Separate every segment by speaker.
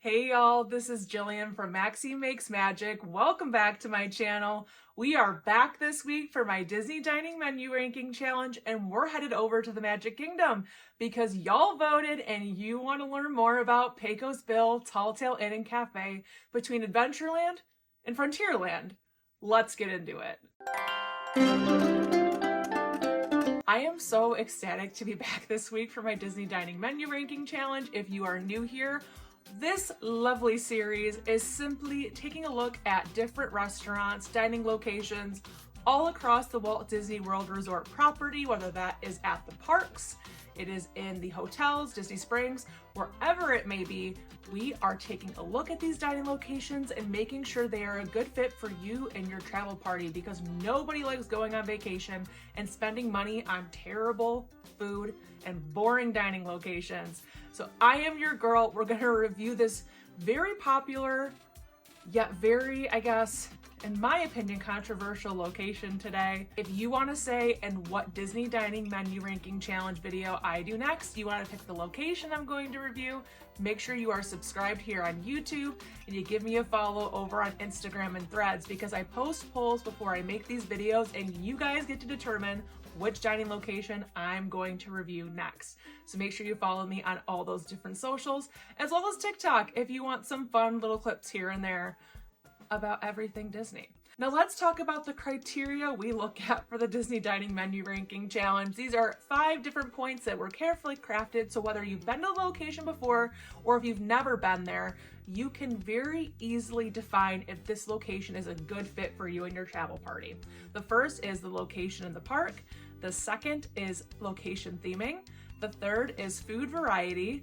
Speaker 1: Hey y'all, this is Jillian from MaxineMakesMagic. Welcome back to my channel. We are back this week for my Disney Dining Menu Ranking Challenge, and we're headed over to the Magic Kingdom because y'all voted and you want to learn more about Pecos Bill, Tall Tale Inn and Cafe between Adventureland and Frontierland. Let's get into it. I am so ecstatic to be back this week for my Disney Dining Menu Ranking Challenge. If you are new here, this lovely series is simply taking a look at different restaurants, dining locations all across the Walt Disney World Resort property, whether that is at the parks, it is in the hotels, Disney Springs, wherever it may be. We are taking a look at these dining locations and making sure they are a good fit for you and your travel party, because nobody likes going on vacation and spending money on terrible food and boring dining locations. So I am your girl. We're gonna review this very popular, yet very, I guess, in my opinion, controversial location today. If you want to say and what Disney Dining Menu Ranking Challenge video I do next, you want to pick the location I'm going to review, make sure you are subscribed here on YouTube and you give me a follow over on Instagram and Threads, because I post polls before I make these videos and you guys get to determine which dining location I'm going to review next. So make sure you follow me on all those different socials, as well as TikTok if you want some fun little clips here and there about everything Disney. Now let's talk about the criteria we look at for the Disney Dining Menu Ranking Challenge. These are 5 different points that were carefully crafted, so whether you've been to the location before or if you've never been there, you can very easily define if this location is a good fit for you and your travel party. The first is the location in the park. The second is location theming. The third is food variety.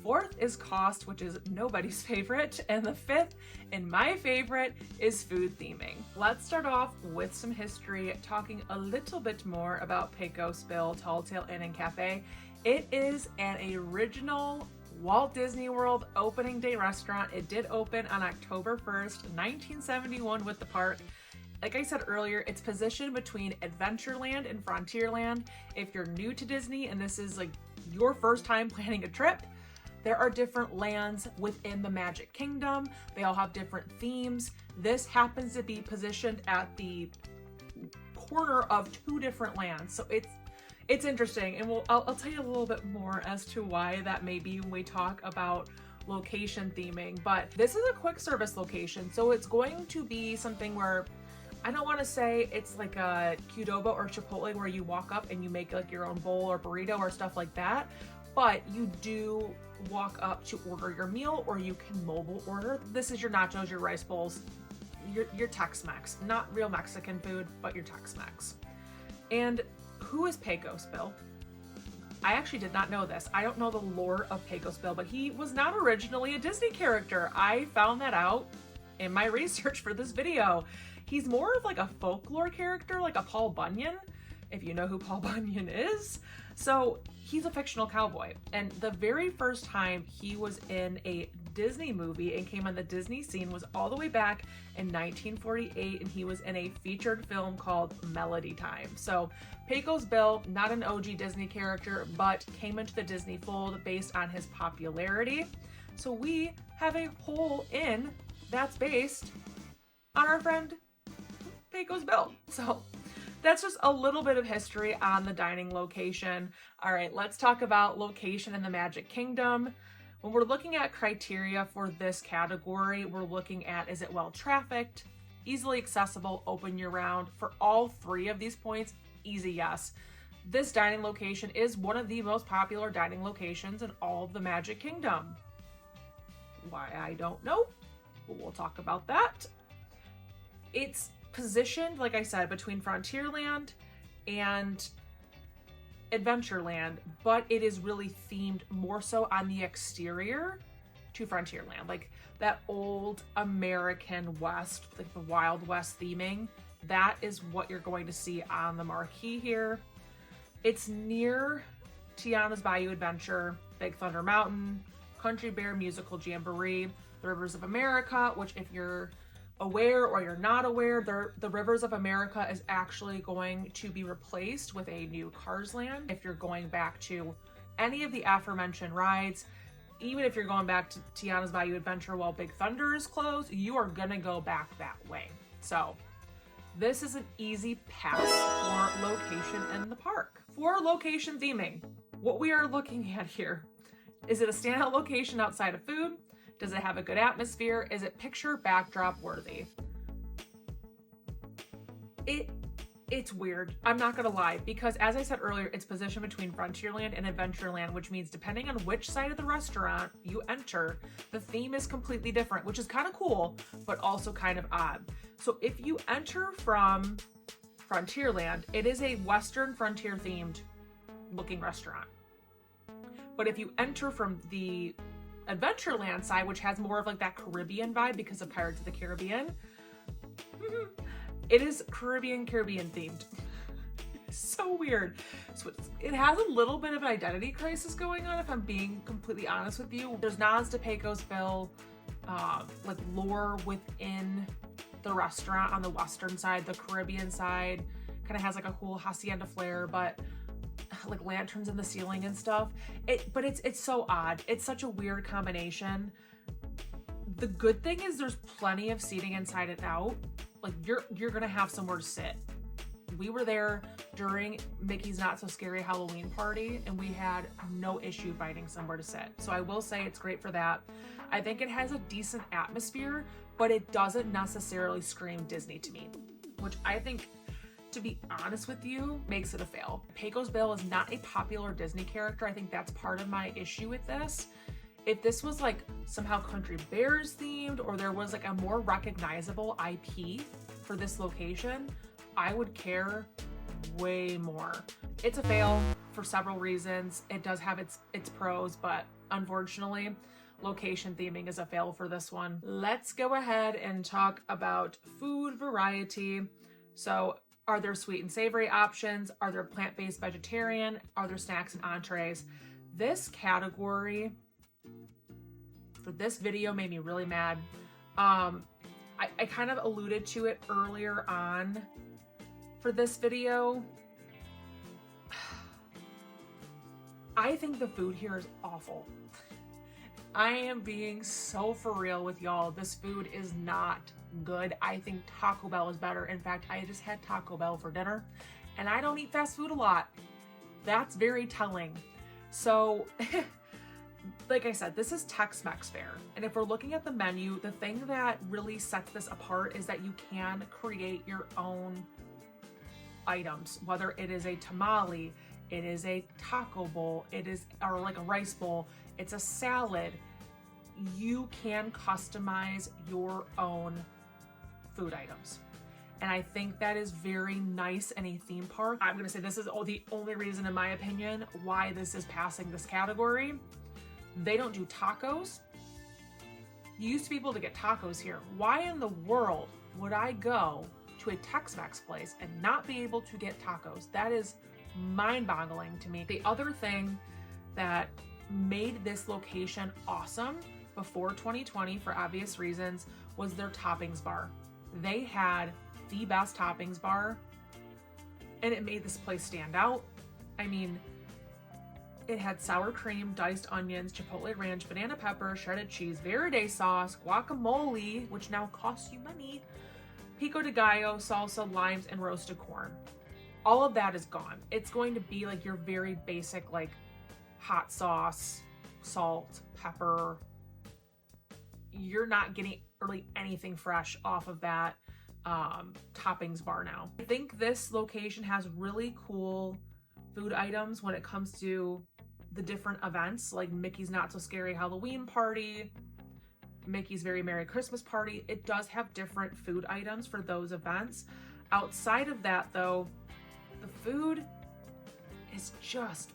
Speaker 1: Fourth is cost, which is nobody's favorite. And the fifth, and my favorite, is food theming. Let's start off with some history, talking a little bit more about Pecos Bill, Tall Tale Inn and Cafe. It is an original Walt Disney World opening day restaurant. It did open on October 1st, 1971 with the park. Like I said earlier, it's positioned between Adventureland and Frontierland. If you're new to Disney and this is like your first time planning a trip, there are different lands within the Magic Kingdom. They all have different themes. This happens to be positioned at the corner of 2 different lands. So it's interesting, and I'll tell you a little bit more as to why that may be when we talk about location theming. But this is a quick service location, so it's going to be something where I don't want to say it's like a Qdoba or Chipotle where you walk up and you make like your own bowl or burrito or stuff like that, but you do walk up to order your meal, or you can mobile order. This is your nachos, your rice bowls, your Tex-Mex, not real Mexican food, but your Tex-Mex. And who is Pecos Bill? I actually did not know this. I don't know the lore of Pecos Bill, but he was not originally a Disney character. I found that out in my research for this video. He's more of like a folklore character, like a Paul Bunyan, if you know who Paul Bunyan is. So he's a fictional cowboy, and the very first time he was in a Disney movie and came on the Disney scene was all the way back in 1948, and he was in a featured film called Melody Time. So Pecos Bill, not an OG Disney character, but came into the Disney fold based on his popularity. So we have a whole inn that's based on our friend Pecos Bill. So that's just a little bit of history on the dining location. All right, let's talk about location in the Magic Kingdom. When we're looking at criteria for this category, we're looking at, is it well trafficked, easily accessible, open year round? For all 3 of these points, easy yes. This dining location is one of the most popular dining locations in all of the Magic Kingdom. Why, I don't know, but we'll talk about that. It's positioned, like I said, between Frontierland and Adventureland, but it is really themed more so on the exterior to Frontierland, like that old American West, like the Wild West theming. That is what you're going to see on the marquee here. It's near Tiana's Bayou Adventure, Big Thunder Mountain, Country Bear Musical Jamboree, the Rivers of America, which if you're aware or you're not aware, the Rivers of America is actually going to be replaced with a new Cars Land. If you're going back to any of the aforementioned rides, even if you're going back to Tiana's Bayou Adventure while Big Thunder is closed, you are gonna go back that way. So this is an easy pass for location in the park. For location theming, what we are looking at here, is it a standout location outside of food? Does it have a good atmosphere? Is it picture backdrop worthy? It's weird. I'm not gonna lie, because as I said earlier, it's positioned between Frontierland and Adventureland, which means depending on which side of the restaurant you enter, the theme is completely different, which is kind of cool, but also kind of odd. So if you enter from Frontierland, it is a Western frontier themed looking restaurant. But if you enter from the Adventureland side, which has more of like that Caribbean vibe because of Pirates of the Caribbean, it is Caribbean themed. So weird. So it has a little bit of an identity crisis going on, if I'm being completely honest with you. There's nods to Pecosville, like lore within the restaurant on the Western side. The Caribbean side kind of has like a cool hacienda flair, but like lanterns in the ceiling and stuff. But it's so odd. It's such a weird combination. The good thing is there's plenty of seating inside and out. Like you're gonna have somewhere to sit. We were there during Mickey's Not So Scary Halloween party and we had no issue finding somewhere to sit. So I will say it's great for that. I think it has a decent atmosphere, but it doesn't necessarily scream Disney to me, which I think, to be honest with you, makes it a fail. Pecosville is not a popular Disney character. I think that's part of my issue with this. If this was like somehow Country Bears themed, or there was like a more recognizable IP for this location, I would care way more. It's a fail for several reasons. It does have its pros, but unfortunately, location theming is a fail for this one. Let's go ahead and talk about food variety. So are there sweet and savory options? Are there plant-based vegetarian? Are there snacks and entrees? This category for this video made me really mad. I kind of alluded to it earlier on for this video. I think the food here is awful. I am being so for real with y'all. This food is not good. I think Taco Bell is better. In fact, I just had Taco Bell for dinner and I don't eat fast food a lot. That's very telling. So like I said, this is Tex-Mex fare. And if we're looking at the menu, the thing that really sets this apart is that you can create your own items, whether it is a tamale, it is a taco bowl, or like a rice bowl, it's a salad. You can customize your own food items. And I think that is very nice in a theme park. I'm gonna say this is the only reason, in my opinion, why this is passing this category. They don't do tacos. You used to be able to get tacos here. Why in the world would I go to a Tex-Mex place and not be able to get tacos? That is mind-boggling to me. The other thing that made this location awesome before 2020, for obvious reasons, was their toppings bar. They had the best toppings bar and it made this place stand out. I mean, it had sour cream, diced onions, chipotle ranch, banana pepper, shredded cheese, verde sauce, guacamole, which now costs you money, pico de gallo, salsa, limes, and roasted corn. All of that is gone. It's going to be like your very basic, like hot sauce, salt, pepper. You're not getting really anything fresh off of that toppings bar now. I think this location has really cool food items when it comes to the different events, like Mickey's Not So Scary Halloween party, Mickey's Very Merry Christmas party. It does have different food items for those events. Outside of that though, the food is just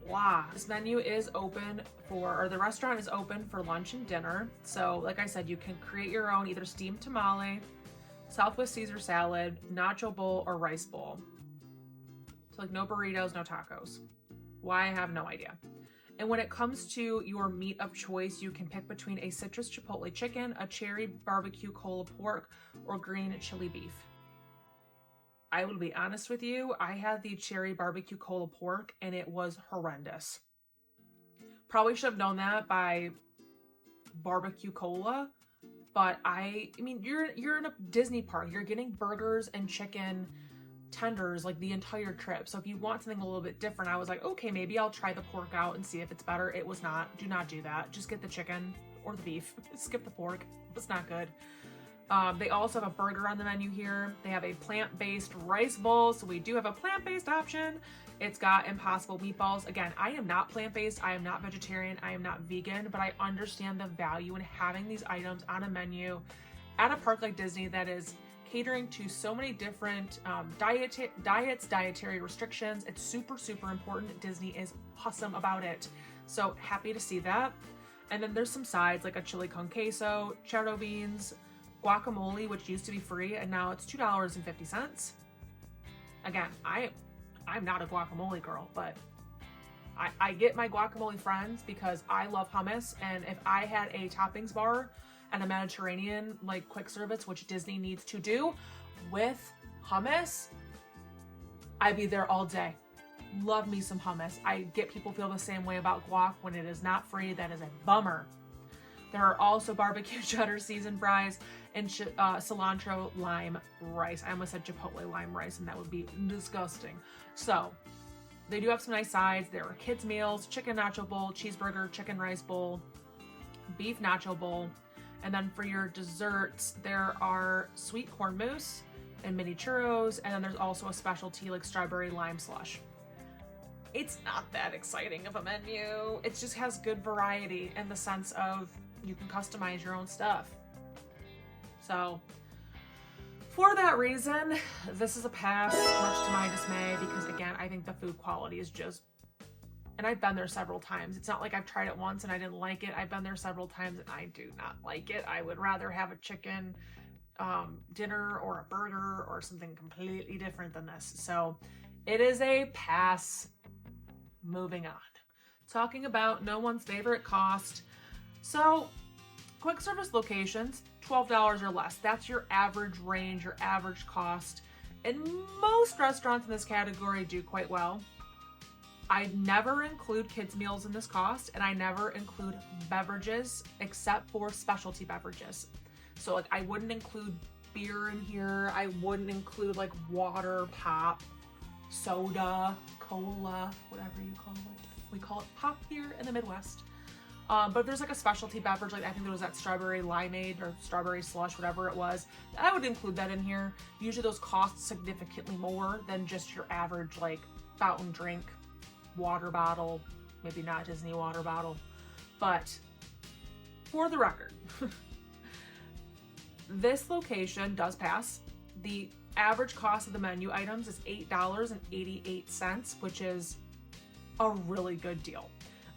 Speaker 1: blah. This menu is open or the restaurant is open for lunch and dinner. So like I said, you can create your own either steamed tamale, Southwest Caesar salad, nacho bowl, or rice bowl. So like no burritos, no tacos. Why? I have no idea. And when it comes to your meat of choice, you can pick between a citrus chipotle chicken, a cherry barbecue cola pork, or green chili beef. I will be honest with you, I had the cherry barbecue cola pork and it was horrendous. Probably should have known that by barbecue cola, but I mean, you're in a Disney park. You're getting burgers and chicken tenders like the entire trip. So if you want something a little bit different, I was like, okay, maybe I'll try the pork out and see if it's better. It was not. Do not do that. Just get the chicken or the beef. Skip the pork. It's not good. They also have a burger on the menu here. They have a plant-based rice bowl, so we do have a plant-based option. It's got Impossible meatballs. Again, I am not plant-based, I am not vegetarian, I am not vegan, but I understand the value in having these items on a menu at a park like Disney that is catering to so many different diets, dietary restrictions. It's super, super important. Disney is awesome about it. So happy to see that. And then there's some sides like a chili con queso, cheddar beans, guacamole, which used to be free and now it's $2.50. Again, I'm not a guacamole girl, but I get my guacamole friends because I love hummus, and if I had a toppings bar and a Mediterranean like quick service, which Disney needs to do with hummus, I'd be there all day. Love me some hummus. I get people feel the same way about guac when it is not free. That is a bummer. There are also barbecue cheddar seasoned fries and cilantro lime rice. I almost said chipotle lime rice, and that would be disgusting. So they do have some nice sides. There are kids meals, chicken nacho bowl, cheeseburger, chicken rice bowl, beef nacho bowl. And then for your desserts, there are sweet corn mousse and mini churros. And then there's also a specialty like strawberry lime slush. It's not that exciting of a menu. It just has good variety in the sense of you can customize your own stuff. So for that reason, this is a pass, much to my dismay, because again, I think the food quality is just, and I've been there several times. It's not like I've tried it once and I didn't like it. I've been there several times and I do not like it. I would rather have a chicken dinner or a burger or something completely different than this. So it is a pass. Moving on. Talking about no one's favorite cost. So quick service locations, $12 or less. That's your average range, your average cost. And most restaurants in this category do quite well. I never include kids meals in this cost, and I never include beverages except for specialty beverages. So like I wouldn't include beer in here. I wouldn't include like water, pop, soda, cola, whatever you call it. We call it pop here in the Midwest. But if there's like a specialty beverage, like I think there was that strawberry limeade or strawberry slush, whatever it was, I would include that in here. Usually those cost significantly more than just your average like fountain drink, water bottle, maybe not Disney water bottle. But for the record, this location does pass. The average cost of the menu items is $8.88, which is a really good deal.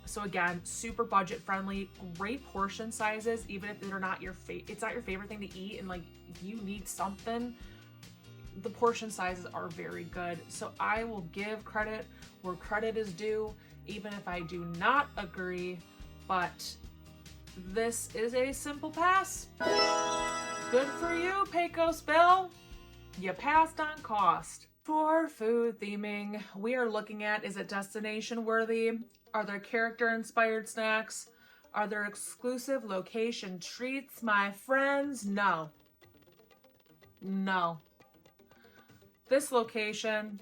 Speaker 1: So again, super budget friendly, great portion sizes, even if they're not your it's not your favorite thing to eat and like if you need something, the portion sizes are very good. So I will give credit where credit is due, even if I do not agree, but this is a simple pass. Good for you, Pecos Bill. You passed on cost. For food theming, we are looking at, is it destination worthy? Are there character inspired snacks? Are there exclusive location treats? My friends, no. No. This location,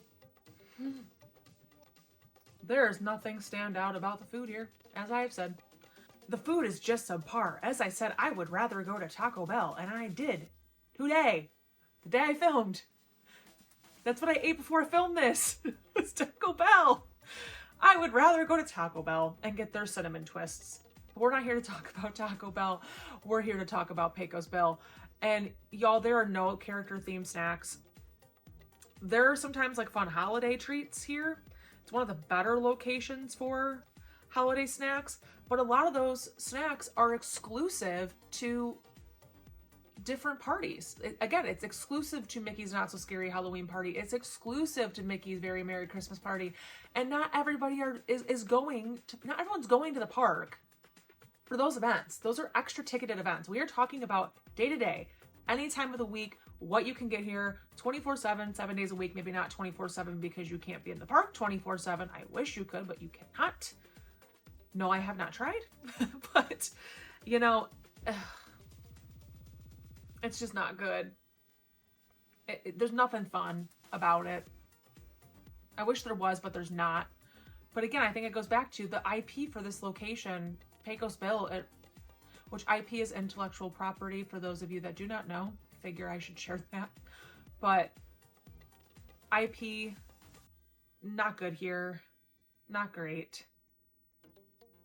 Speaker 1: there is nothing stand out about the food here, as I've said. The food is just subpar. As I said, I would rather go to Taco Bell, and I did. Today. The day I filmed. That's what I ate before I filmed this. Was Taco Bell. I would rather go to Taco Bell and get their cinnamon twists. But we're not here to talk about Taco Bell. We're here to talk about Pecos Bill. And y'all, there are no character themed snacks. There are sometimes like fun holiday treats here. It's one of the better locations for holiday snacks. But a lot of those snacks are exclusive to different parties. Again, it's exclusive to Mickey's Not So Scary Halloween Party. It's exclusive to Mickey's Very Merry Christmas Party. And not everybody is going to, not everyone's going to the park for those events. Those are extra ticketed events. We are talking about day to day, any time of the week, what you can get here 24/7, 7 days a week, maybe not 24/7 because you can't be in the park 24/7. I wish you could, but you cannot. No, I have not tried, but you know, it's just not good. There's nothing fun about it. I wish there was, but there's not. But again, I think it goes back to the IP for this location, Pecosville, which IP is intellectual property for those of you that do not know. Figure I should share that. But IP, not good here. Not great,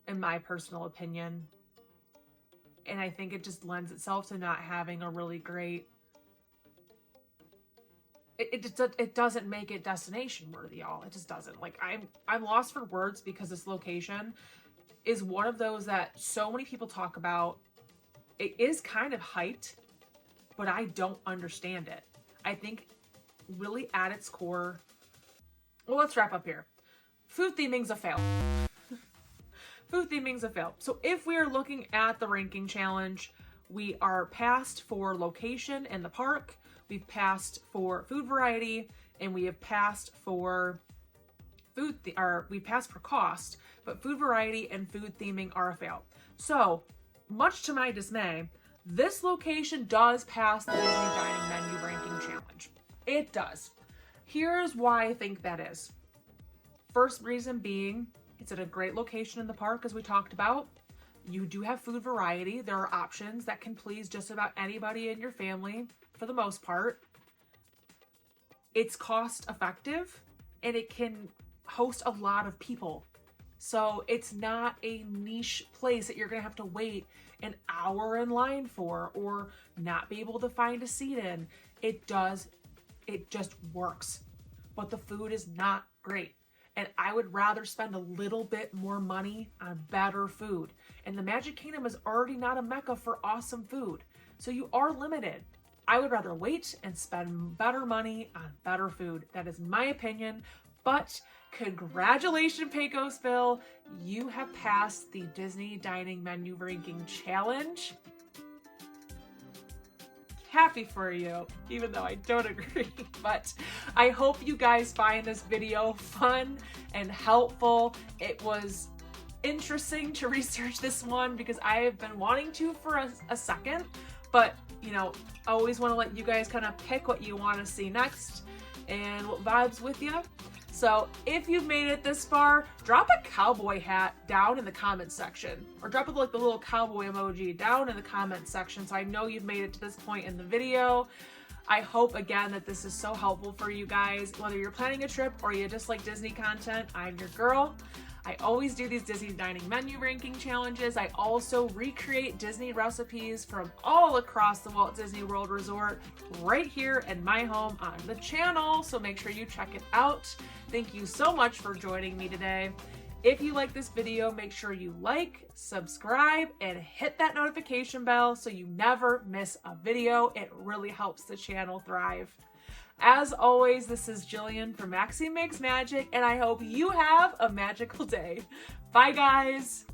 Speaker 1: in my personal opinion. And I think it just lends itself to not having a really great... It doesn't make it destination worthy, y'all. It just doesn't. Like, I'm lost for words because this location is one of those that so many people talk about. It is kind of hyped, but I don't understand it. I think really at its core... Well, let's wrap up here. Food theming's a fail. Food theming's a fail. So if we are looking at the ranking challenge, we are passed for location in the park, we've passed for food variety, and we have passed for we passed for cost, but food variety and food theming are a fail. So, much to my dismay, this location does pass the Disney Dining Menu Ranking Challenge. It does. Here's why I think that is. First reason being, it's at a great location in the park, as we talked about. You do have food variety. There are options that can please just about anybody in your family, for the most part. It's cost effective, and it can host a lot of people. So it's not a niche place that you're going to have to wait an hour in line for, or not be able to find a seat in. It just works. But the food is not great. And I would rather spend a little bit more money on better food. And the Magic Kingdom is already not a mecca for awesome food. So you are limited. I would rather wait and spend better money on better food. That is my opinion. But congratulations, Pecosville. You have passed the Disney Dining Menu Ranking Challenge. Happy for you, even though I don't agree. But I hope you guys find this video fun and helpful. It was interesting to research this one because I have been wanting to for a second, but you know, I always want to let you guys kind of pick what you want to see next and what vibes with you. So if you've made it this far, drop a cowboy hat down in the comment section, or drop like the little cowboy emoji down in the comment section so I know you've made it to this point in the video. I hope again that this is so helpful for you guys, whether you're planning a trip or you just like Disney content. I'm your girl. I always do these Disney Dining Menu Ranking Challenges. I also recreate Disney recipes from all across the Walt Disney World Resort right here in my home on the channel, so make sure you check it out. Thank you so much for joining me today. If you like this video, make sure you like, subscribe, and hit that notification bell so you never miss a video. It really helps the channel thrive. As always, this is Jillian from MaxineMakesMagic, and I hope you have a magical day. Bye, guys!